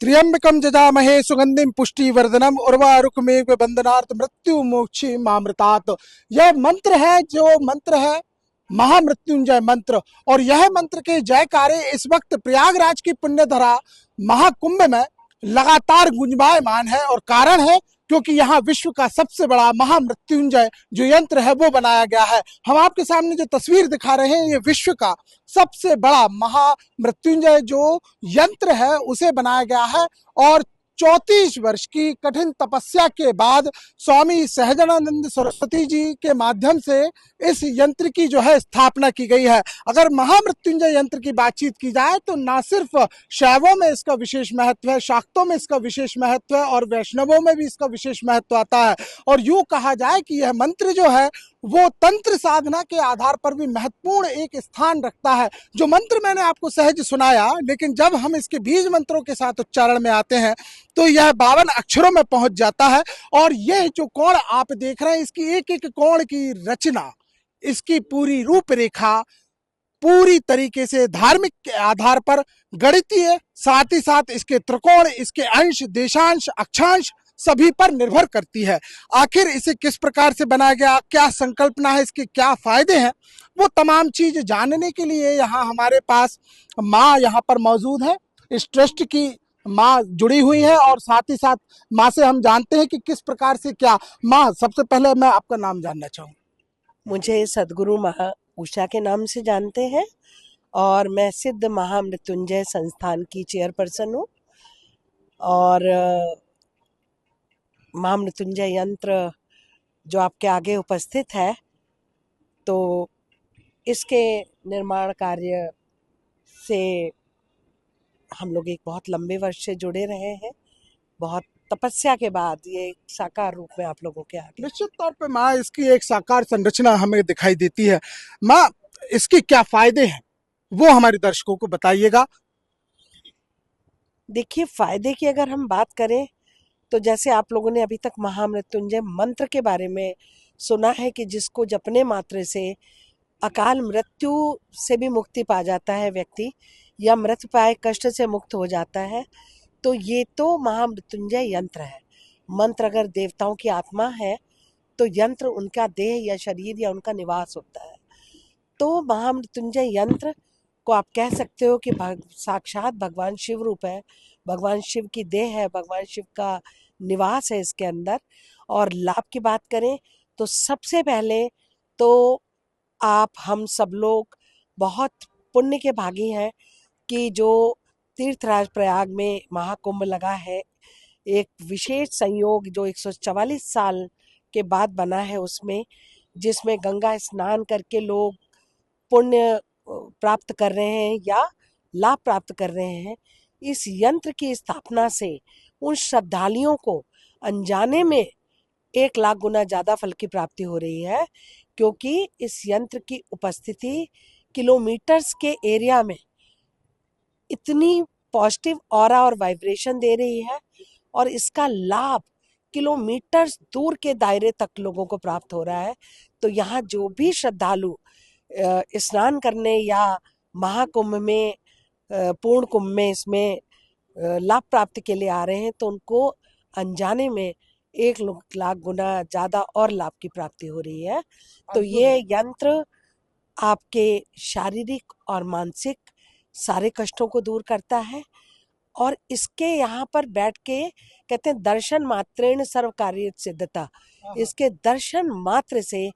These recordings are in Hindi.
त्र्यंबकम जजामहे सुगंधिम पुष्टिवर्धनम उर्वारुकमेव बंधनार्थ मृत्यु मोक्षी मामृतात्। यह मंत्र है, जो मंत्र है महामृत्युंजय मंत्र। और यह मंत्र के जयकारे इस वक्त प्रयागराज की पुण्यधरा महाकुंभ में लगातार गुंजमायमान है। और कारण है क्योंकि यहाँ विश्व का सबसे बड़ा महामृत्युंजय जो यंत्र है वो बनाया गया है। हम आपके सामने जो तस्वीर दिखा रहे हैं, ये विश्व का सबसे बड़ा महामृत्युंजय जो यंत्र है उसे बनाया गया है। और 34 वर्ष की कठिन तपस्या के बाद स्वामी सहजानंद सरस्वती जी के माध्यम से इस यंत्र की जो है स्थापना की गई है। अगर महामृत्युंजय यंत्र की बातचीत की जाए तो ना सिर्फ शैवों में इसका विशेष महत्व है, शाक्तों में इसका विशेष महत्व है और वैष्णवों में भी इसका विशेष महत्व आता है। और यूं कहा जाए कि यह मंत्र जो है वो तंत्र साधना के आधार पर भी महत्वपूर्ण एक स्थान रखता है। जो मंत्र मैंने आपको सहज सुनाया, लेकिन जब हम इसके बीज मंत्रों के साथ उच्चारण में आते हैं तो यह 52 अक्षरों में पहुंच जाता है। और यह जो कोण आप देख रहे हैं, इसकी एक एक कोण की रचना, इसकी पूरी रूपरेखा पूरी तरीके से धार्मिक के आधार पर गणितीय, साथ ही साथ इसके त्रिकोण, इसके अंश, देशांश, अक्षांश सभी पर निर्भर करती है। आखिर इसे किस प्रकार से बनाया गया, क्या संकल्पना है, इसके क्या फायदे हैं, वो तमाम चीज जानने के लिए यहाँ हमारे पास माँ यहाँ पर मौजूद है। इस ट्रस्ट की माँ जुड़ी हुई है और साथ ही साथ माँ से हम जानते हैं कि किस प्रकार से क्या। माँ, सबसे पहले मैं आपका नाम जानना चाहूँ। मुझे सदगुरु महा उषा के नाम से जानते हैं और मैं सिद्ध महामृत्युंजय संस्थान की चेयरपर्सन हूँ। और महामृत्युंजय यंत्र जो आपके आगे उपस्थित है, तो इसके निर्माण कार्य से हम लोग एक बहुत लंबे वर्ष से जुड़े रहे हैं। बहुत तपस्या के बाद ये साकार रूप में आप लोगों के आगे। निश्चित तौर पे माँ, इसकी एक साकार संरचना हमें दिखाई देती है। माँ, इसके क्या फायदे हैं वो हमारे दर्शकों को बताइएगा। देखिए, फायदे की अगर हम बात करें तो जैसे आप लोगों ने अभी तक महामृत्युंजय मंत्र के बारे में सुना है कि जिसको जपने मात्र से अकाल मृत्यु से भी मुक्ति पा जाता है व्यक्ति, या मृत्यु पाए कष्ट से मुक्त हो जाता है। तो ये तो महामृत्युंजय यंत्र है। मंत्र अगर देवताओं की आत्मा है तो यंत्र उनका देह या शरीर या उनका निवास होता है। तो महामृत्युंजय यंत्र को आप कह सकते हो कि साक्षात भगवान शिव रूप है, भगवान शिव की देह है, भगवान शिव का निवास है इसके अंदर। और लाभ की बात करें तो सबसे पहले तो आप हम सब लोग बहुत पुण्य के भागी हैं कि जो तीर्थराज प्रयाग में महाकुंभ लगा है, एक विशेष संयोग जो 144 साल के बाद बना है उसमें, जिसमें गंगा स्नान करके लोग पुण्य प्राप्त कर रहे हैं या लाभ प्राप्त कर रहे हैं। इस यंत्र की स्थापना से उन श्रद्धालुओं को अनजाने में 1 लाख गुना ज़्यादा फल की प्राप्ति हो रही है, क्योंकि इस यंत्र की उपस्थिति किलोमीटर्स के एरिया में इतनी पॉजिटिव ऑरा और वाइब्रेशन दे रही है और इसका लाभ किलोमीटर्स दूर के दायरे तक लोगों को प्राप्त हो रहा है। तो यहाँ जो भी श्रद्धालु स्नान करने या महाकुंभ में, पूर्ण कुंभ में इसमें लाभ प्राप्ति के लिए आ रहे हैं, तो उनको अनजाने में 1 लाख गुना ज़्यादा और लाभ की प्राप्ति हो रही है। तो ये यंत्र आपके शारीरिक और मानसिक सारे कष्टों को दूर करता है। और इसके यहाँ पर बैठ के कहते हैं दर्शन मात्रेण सर्व कार्य सिद्धता। इसके दर्शन मात्र से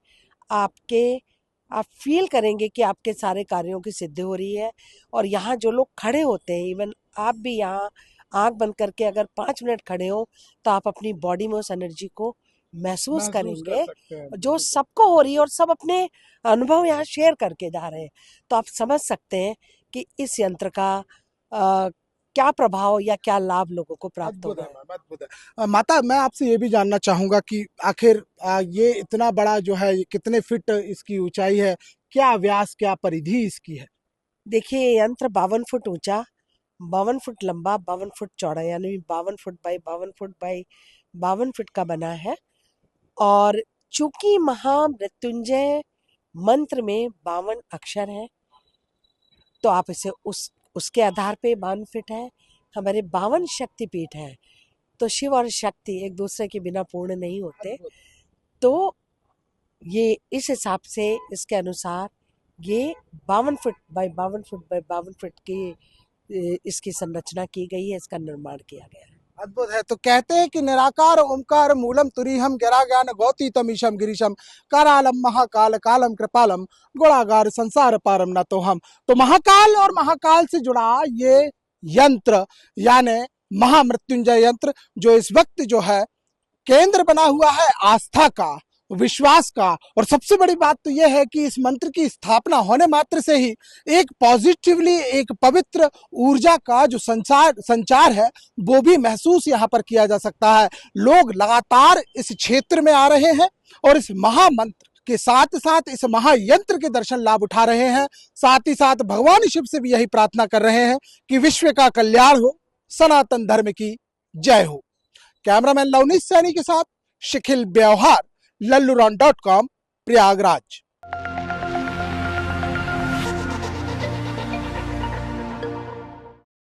आप फील करेंगे कि आपके सारे कार्यों की सिद्धि हो रही है। और यहाँ जो लोग खड़े होते हैं, इवन आप भी यहाँ आंख बंद करके अगर 5 मिनट खड़े हो तो आप अपनी बॉडी में उस एनर्जी को महसूस करेंगे, जो सबको हो रही है। और सब अपने अनुभव यहाँ शेयर करके जा रहे हैं। तो आप समझ सकते हैं कि इस यंत्र का क्या प्रभाव या क्या लाभ लोगों को प्राप्त होगा। अद्भुत है। माता, मैं आपसे ये भी जानना चाहूंगा कि आखिर ये इतना बड़ा जो है, कितने फीट इसकी ऊंचाई है, क्या व्यास, क्या परिधि इसकी है? देखिए, ये यंत्र 52 फुट ऊंचा, 52 फुट लंबा, 52 फुट चौड़ा, यानी 52 foot by 52 foot by 52 foot का बना है। और चूंकि महामृत्युंजय मंत्र में 52 अक्षर हैं, तो आप इसे उसके आधार पे 52 फीट है। हमारे 52 शक्तिपीठ हैं, तो शिव और शक्ति एक दूसरे के बिना पूर्ण नहीं होते। तो ये इस हिसाब से, इसके अनुसार ये 52 foot by 52 foot by 52 foot की इसकी संरचना की गई है, इसका निर्माण किया गया है। अद्भुत है। तो कहते हैं कि निराकार ओंकार मूलम तुरीहम गिरा ज्ञान गौती तमीशम गिरीशम करालम महाकाल कालम कृपालम गुणागार संसार पारम न तो हम। तो महाकाल और महाकाल से जुड़ा ये यंत्र यानी महामृत्युंजय यंत्र जो इस वक्त जो है केंद्र बना हुआ है आस्था का, विश्वास का। और सबसे बड़ी बात तो यह है कि इस मंत्र की स्थापना होने मात्र से ही एक पॉजिटिवली, एक पवित्र ऊर्जा का जो संचार है वो भी महसूस यहाँ पर किया जा सकता है। लोग लगातार इस क्षेत्र में आ रहे हैं और इस महामंत्र के साथ साथ इस महायंत्र के दर्शन लाभ उठा रहे हैं। साथ ही साथ भगवान शिव से भी यही प्रार्थना कर रहे हैं कि विश्व का कल्याण हो, सनातन धर्म की जय हो। कैमरामैन लवनीश सैनी के साथ शिखिल व्यवहार, लल्लूरॉन.com, प्रयागराज।